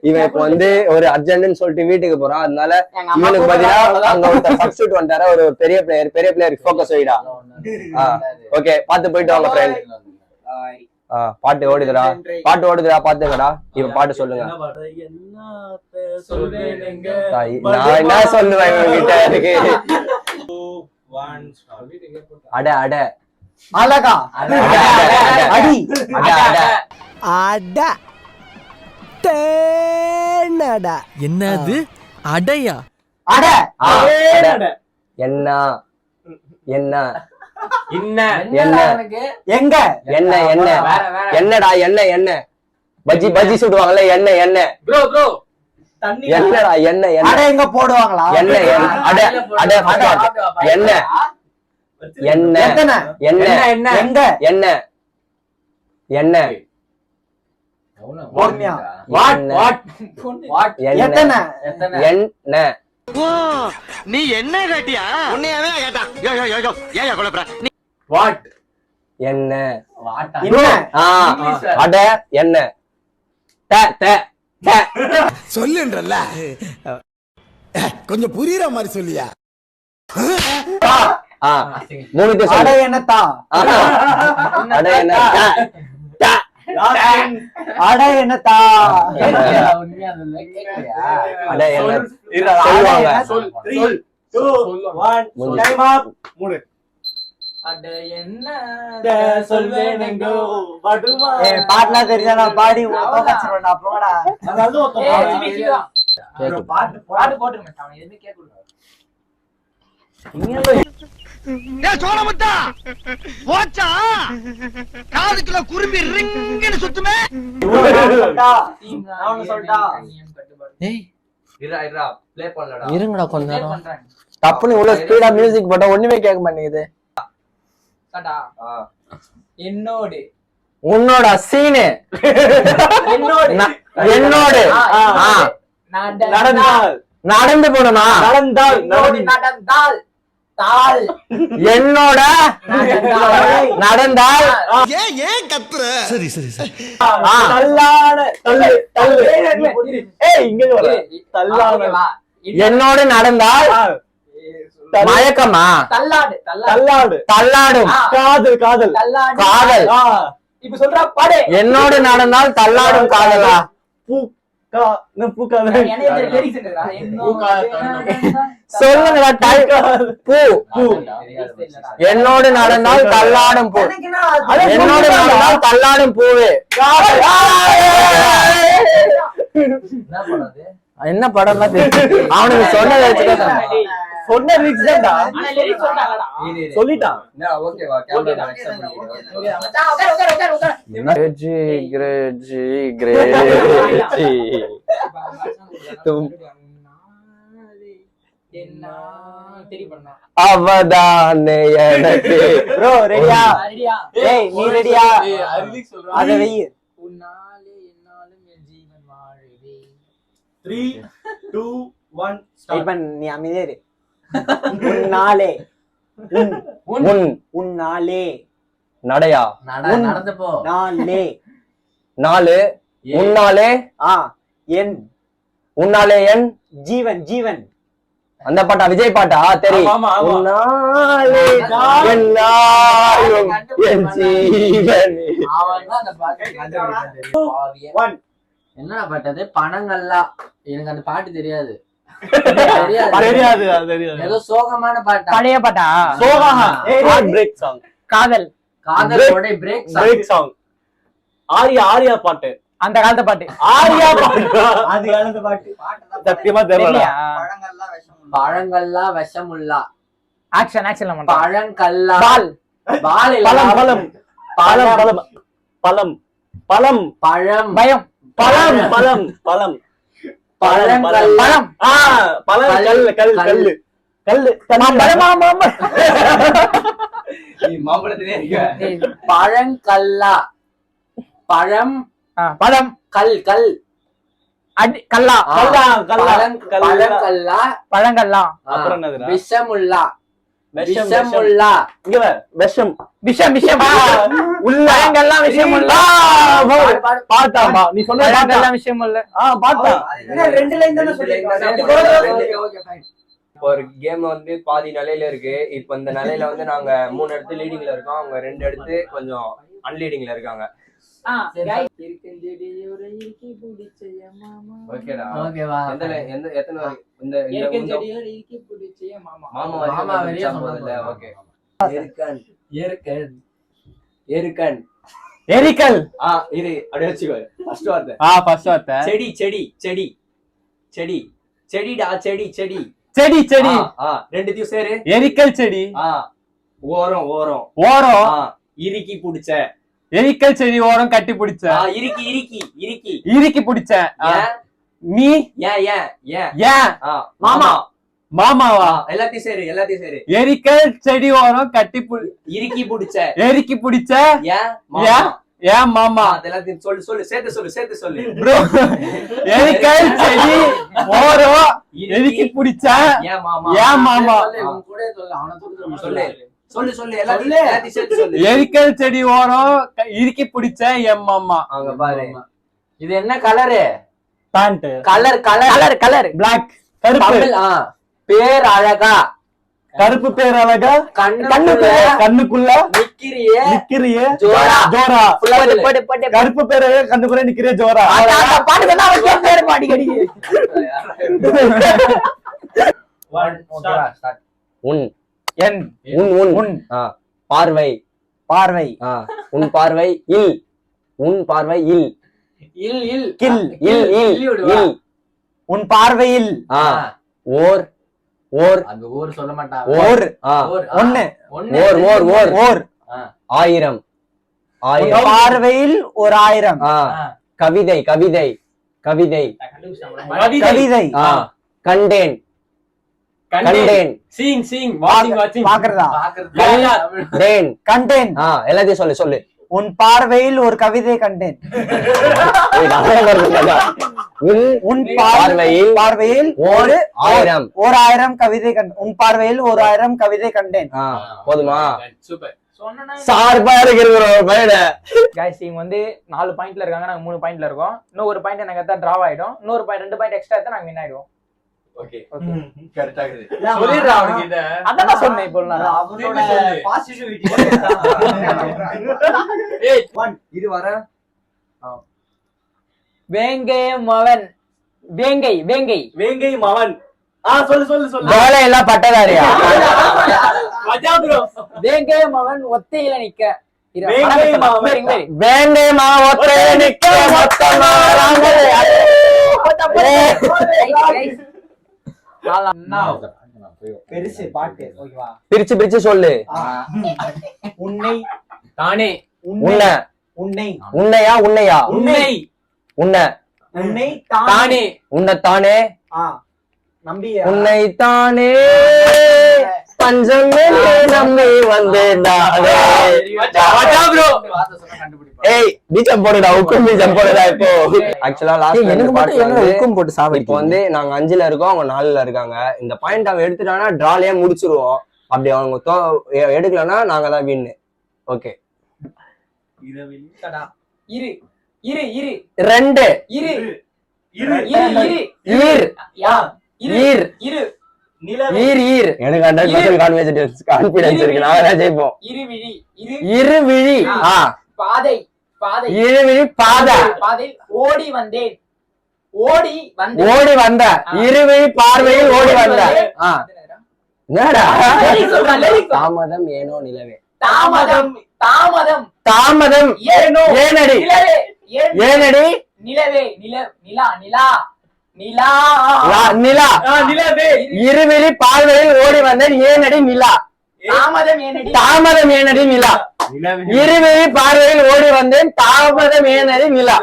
இவன் இப்ப வந்து ஒரு அர்ஜென்ட்னு சொல்லிட்டு வீட்டுக்கு போறான். அதனால இவனுக்கு பாத்தீங்கன்னா அங்க ஒரு சப்ஸ்டியூட் வந்துட்டாரு. ஒரு பெரிய பிளேயர் ஃபோக்கஸ் வைடா. ஓகே, பாத்து போயிட்டு வாங்க ஃப்ரெண்ட். பாட்டு ஓடுதுடா பாத்துங்கடா. இவன் பாட்டு சொல்லுங்க. நான் என்ன சொல்லுவேன் இவங்கிட்ட இருக்கு. அட அட அழகா அடி அட தேனடா. என்னது அடையா? அட என்ன என்ன என்ன எங்க என்ன என்ன என்னடா என்ன என்ன பஜ்ஜி சுடுவாங்கல்ல என்ன என்ன என்னடா என்ன என்ன எங்க போடுவாங்களா என்ன அட அட என்ன என்ன என்ன எங்க என்ன என்ன நீ என்ன கேட்டியா? உன்னையாவே கேட்டான். என்ன அட என்ன சொல்லுன்றல்ல, கொஞ்சம் புரியுற மாதிரி சொல்லியா. அட என்னத்தா அட என்ன அட என்னத்தா அட என்ன பாட்டுலாம் தெரிஞ்சா பாடி போங்கடா. சோழமுத்தா போச்சா காதுக்குள்ள குரும்பி ரிங்குன்னு சுத்துமே. இருங்கடா கொஞ்ச நேரம். தப்புன்னு இவ்வளவு ஸ்பீடா மியூசிக் போட்டா ஒண்ணுமே கேட்க மாட்டேங்குது. என்னோடு உன்னோட சீனு என்னோடு நடந்து போனா நடந்தால் தாள் என்னோட நடந்தால் ஏன் கத்துற? சரி சரி சரி. என்னோடு நடந்தால் மயக்கமா? தள்ளாடும் காதல் காதல். இப்ப சொல்றா பாடு. என்னோடு நடந்தால் தள்ளாடும் காதலா? சொல்லுங்களா. பூ என்னோடு நடந்தால் தள்ளாடும் பூ. என்னோடு நடந்தால் தள்ளாடும் பூவே. என்ன படம் அவனுக்கு சொன்னதை சொன்ன சொல்லிட்டான். அவதானே எனக்கு ப்ரோ ரெடியா? ஏய் நீ ரெடியா? அத வெயி. உன்னாலே என்னாலும் என் ஜீவன் வாழுதே. 3 2 1 ஸ்டார்ட். நீ அமைதியா இரு. உன்னாலே உன்னாலே நடையா நடந்து போ. நாளே நாலு உன்னாலே என் உன்னாலே என் ஜீவன் ஜீவன். அந்த பாட்டா? விஜய் பாட்டா? தெரியும். என்ன பாட்டு? பணங்கள்லா. எனக்கு அந்த பாட்டு தெரியாது. ஏதோ சோகமான பாட்டா? பழைய பாட்டா? காதல் காதலோட பிரேக் சாங். ஆரியா பாட்டு. அந்த காலத்து பாட்டு. ஆரியா பாட்டு. அது காலத்து பாட்டு. சத்தியமா தெரியல. பழங்கள்லா விஷமுள்ளா. ஆக்ஷன் பழங்கள்லா பால் பால் இல்ல. பழம் பழம் பழம் பழம் பழம் பயம் பழம் பழம் பழம் பழங்கள் பழம் பழம் கல் கல் கல் பழங்கல்லா. பழம் பழம் கல் கல் அடி கல்லா பழங்கல்லா. பழங்கல்லா. விஷமுள்ளா. விஷமுள்ளா. இங்க வா. விஷம் விஷம் விஷம் உள்ள பழங்கள்லாம் விஷம் உள்ள. பாத்தாமா நீ சொன்ன பழங்கள்லாம் விஷம் உள்ள. பாத்தா ரெண்டு லைன் தானே சொல்லிருக்காங்க. இப்போ ஒரு கேம் வந்து பாதி நிலையில இருக்கு. இப்ப இந்த நிலையில வந்து நாங்க 3 இடத்து லீடிங்ல இருக்கோம். அவங்க 2 இடத்து கொஞ்சம் அன்லீடிங்ல இருக்காங்க. ஓகேடா. ஓகேவா? எந்த எத்தனை இந்த மாமா வரையும் சொன்னதுல. ஓகே. எருக்கன் எரிக்கல். இரு அப்படியே வச்சுக்கோ. ஃபர்ஸ்ட் வார்த்தை ஃபர்ஸ்ட் வார்த்தை. செடி செடி செடி செடி செடிடா செடி செடி செடி செடி. ரெண்டுத்தையும் சேரு. எரிக்கல் செடி. ஓரம் ஓரம் ஓரம். இறுக்கி புடிச்ச. எரிக்கல் செடி ஓரம் கட்டி பிடிச்ச. இறுக்கி இறுக்கி இறுக்கி இறுக்கி பிடிச்ச. நீ ஏன் ஏன் ஏன் ஏன் மாமா மாமாவா? எல்லாத்தையும் சேரு எல்லாத்தையும் சேரு. எரிக்கல் செடி ஓரம் கட்டி இறுக்கி புடிச்ச. எரிக்கி பிடிச்ச. ஏன் ஏன் ஏன் மாமா? எல்லாத்தையும் சொல்லு சொல்லு சேர்த்து சொல்லு. ப்ரோ எரிக்கல் செடி ஓரம் எரிக்கி பிடிச்ச. ஏன் மாமா ஏன் மாமா? சொல்லு எல்லாத்தையும் சேர்த்து சொல்லு. எரிக்கல் செடி ஓரம் இறுக்கி பிடிச்ச என் மாமா. அங்க பாரு. இது என்ன கலரு? பேண்ட். Colour black. கருப்பு. பேர் அழகா. கருப்பு பேர் அழகா. கண்ணுக்குள்ள நிக்கிறியே ஜோரா. ஜோரா. கருப்பு பேர் அழகா கண்ணுக்குள்ள நிக்கிறியே ஜோரா. உன் என் உன் உன் உன் பார்வை பார்வை. உன் பார்வை இல். உன் பார்வை இல். கில். இல் இல் இல். உன் பார்வையில் ஓர் ஓர் அங்க ஊர் சொல்ல மாட்டான். ஓர் ஒன்னு ஒன்னு. ஓர் ஓர் ஓர் ஓர். ஆயிரம் உன் ஆயிரம். பார்வையில் ஒரு ஆயிரம். கவிதை கவிதை கவிதை கவிதை. கண்டேன் கண்டேன் சீங் வாட்சிங் பாக்குறதா? கண்டேன் கண்டேன். எல்லாத்தையும் சொல்லு சொல்லு. உன் பார்வையில் ஒரு கவிதை கண்டேன். உன் பார்வையில் ஒரு ஆயிரம். ஓர் ஆயிரம் கவிதை கண்டேன். உன் பார்வையில் ஒரு ஆயிரம் கவிதை கண்டேன். போதுமா? சூப்பர். சார்பா இருக்கிற गाइस இவங்க வந்து 4 பாயிண்ட்ல இருக்காங்க, நாங்க 3 பாயிண்ட்ல இருக்கோம். இன்னும் ஒரு பாயிண்ட் எனக்கு எடுத்தா டிராவ் ஆயிடும். இன்னொரு பாயிண்ட் 2 பாயிண்ட் எக்ஸ்ட்ரா எடுத்தா நாங்க வின் ஆயிடுவோம். ஓகே கரெக்ட்டா இருக்குது. சொல்லிடுறா அவனுக்கு இத. அதான் சொன்னேன் இப்போ நான். அவனோட பாசிட்டிவிட்டி. ஏய் 1 இது வர. வேங்கை மவன். வேங்கை மவன். சொல்லு. வேலை எல்லாம் பட்டதாரியா? மஜா ப்ரோ. வேங்கை மவன் ஒத்தையில நிக்க. வேங்கை மவன். வேண்டே மா ஒத்தையில நிக்க மொத்தமா பெருசு பாட்டு. ஓகேவா? பிரிச்சு பிரிச்சு சொல்லு. உன்னை தானே. உன்னை உன்னை உன்னையா உன்னையா உன்னை உன்னை உன்னை தானே. உன்னைத்தானே நம்பி உன்னை தானே பஞ்சமே நம்பி வந்தேன் நானே. மஜா ப்ரோ. ஏய் பீஜம் போடுடா. உக்கும் பீஜம் போடுடா. இப்போ ஆக்சுவலா லாஸ்ட் எனக்கு மட்டும் என்ன உக்கும் போட்டு சாவடி. இப்போ வந்து நாங்க 5ல இருக்கோம், அவங்க 4ல இருக்காங்க. இந்த பாயிண்ட் அவன் எடுத்துட்டானா டிராலயே முடிச்சிருவோம். அப்படி அவங்க எடுக்கலன்னா நாங்க தான் வின். ஓகே இரு 2 இரு ஈர் ஈர் ஈர் ஈர். எனக்கு 100% கான்ஃபிடன்ஸ் இருக்கு. நாங்க தான் ஜெயிப்போம். இருவிழி. பாதை. இருவிழி பாதை. ஓடி வந்த இருவிழி பார்வையில் ஓடி வந்த. என்னடா தாமதம் ஏனோ நிலவே. தாமதம் ஏனடி நிலவே. நிலா. இருவிழி பார்வையில் ஓடி வந்தேன் ஏனடி நிலா. தாமதம் ஏனடி நிலா. இருவிழி பார்வையில் ஓடி வந்தேன் தாமதம் ஏனடி நிலா.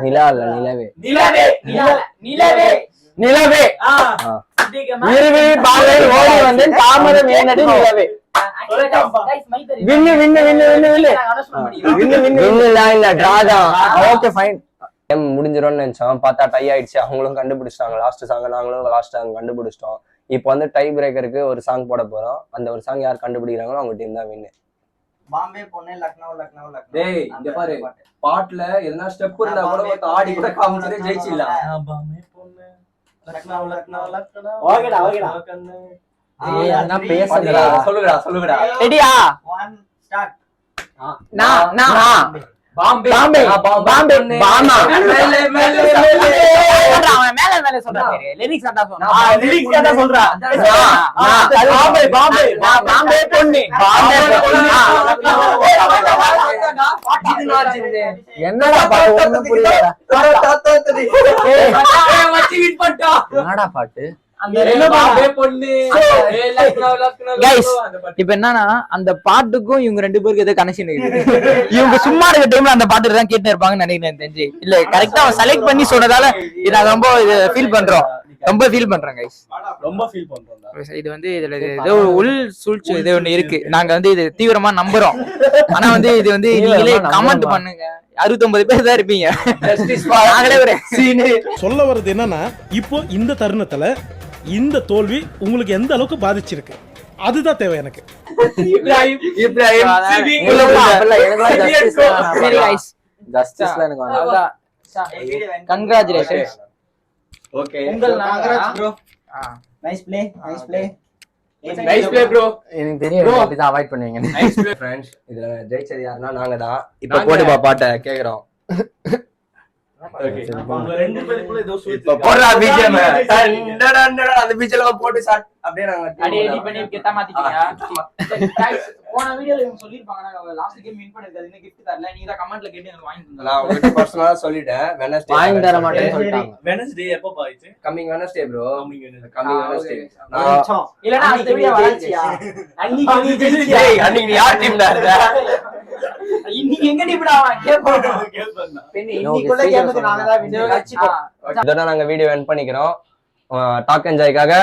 நிலா இல்ல நிலவே. இருவிழி பார்வையில் ஓடி வந்தேன் தாமதம் ஏனடி நிலவே. முடிஞ்சிரும்னு நினைச்சோம். பார்த்தா டை ஆயிடுச்சு. அவங்களும் கண்டுபிடிச்சிட்டாங்க லாஸ்ட் சாங், நாங்களும் லாஸ்ட் சாங் கண்டுபிடிச்சிட்டோம். இப்போ வந்து டை பிரேக்கருக்கு ஒரு சாங் போட போறோம். அந்த ஒரு சாங் யார் கண்டுபிடிக்கிறாங்களோ அவங்க டீம் தான் வின்னு. பாம்பே பொண்ணு லக்னோ லக்னோ லக்னோ. டேய் இங்க பாரு பாட்டுல எதனா ஸ்டெப் இருந்தா கூட ஒரு ஆடி கூட காமிச்சதே ஜெயிச்சிடலாம். லக்னோ லக்னோ லக்னோ. ஓகேடா ஏய் அண்ணா பேசுங்கடா. சொல்லுங்கடா ரெடியா 1 ஸ்டார்ட். நான் பாம்பே பாம்பே பாம்பே பாமா மேலே மேலே அவன் மேல சொல்றான். லிரிக்ஸ் அதான் சொன்னான். லிரிக்ஸ் கேட்டா சொல்றா. பாம்பே பாம்பே பாம்பே பொண்ணு பாம்பே என்னடா பாட்டு ஒண்ணும் புரியலடா. என்னடா பாட்டு Guys, இப்ப என்னன்னா அந்த பாட்டுக்கும் இவங்க 2 பேருக்கு ஏதோ கனெக்ஷன் இருக்குது. இவங்க சும்மா இருக்க டைம்ல அந்த பாட்டு தான் கேட்டு இருப்பாங்கன்னு நினைக்கிறேன் தெரிஞ்சு. இல்ல கரெக்டா அவன் செலக்ட் பண்ணி சொன்னதால நான் ரொம்ப ஃபீல் பண்றோம். ரொம்ப ஃபீல் பண்றேன் கைஸ். ரொம்ப ஃபீல் பண்றோம். இது வந்து இதுல ஏதோ ஒரு உள் சூழ்ச்சி இது ஒண்ணு இருக்கு. நாங்க வந்து இது தீவிரமா நம்புறோம். ஆனா வந்து இது வந்து நீங்களே கமெண்ட் பண்ணுங்க. 69 பேர் தான் இருப்பீங்க. நாங்களே ஒரு சீனு சொல்ல வர்றது என்னன்னா, இப்போ இந்த தருணத்துல இந்த தோல்வி உங்களுக்கு எந்த அளவுக்கு பாதிச்சிருக்கு அதுதான் தேவை எனக்கு. சரி கைஸ் ஜஸ்டிஸ்ல எனக்கு அதான் கங்க்ராச்சுலேஷன்ஸ். ஓகே உங்கள் Congress bro. Nice play nice play bro. எனக்கு தெரியும் அப்படிதான் அவாய்ட் பண்ணுவீங்க. Nice play friends. இதுல ஜெயிச்சது யாருன்னா நாங்க தான். இப்போ போடுப்பா பாட்ட கேக்குறோம். ஓகே அவங்க 2 பேருக்குள்ள ஏதோ இப்போ போடுறா பிஜிஎம். டண்டடண்டட அந்த பிஜிஎம் போட்டு ஸ்டார்ட் அப்படியே நாங்க அடி எடிட் பண்ணி கெட்ட மாத்திட்டீங்க. गाइस போன வீடியோல இவங்க சொல்லிருப்பாங்க நாங்க லாஸ்ட் கேம் வின் பண்ணிருக்காது இன்னும் gift தரல. நீங்க தான் கமெண்ட்ல கேட்டு எனக்கு வாங்கி தந்தீங்க. நான் உங்களுக்கு பர்சனலா சொல்லிட்டேன். வெனஸ்டே வாங்கி தர மாட்டேன்னு சொல்லிட்டாங்க. வெனஸ்டே எப்போ பாயிச்சு? Coming Wednesday bro. Coming Wednesday. இல்லனா அடுத்த வீடியோ வராச்சியா? அன்னைக்கு நீ ஜெயிச்சியா? டேய் அன்னைக்கு நீ யார் டீம்ல இருந்த? இன்னைக்கு எங்க டீம்டா கேப்போம். இன்னைக்குள்ள கேமுக்கு நாங்க தான் வின். இதோட நாங்க வீடியோ எண்ட் பண்ணிக்கிறோம். டாக் என்ஜாய்க்காக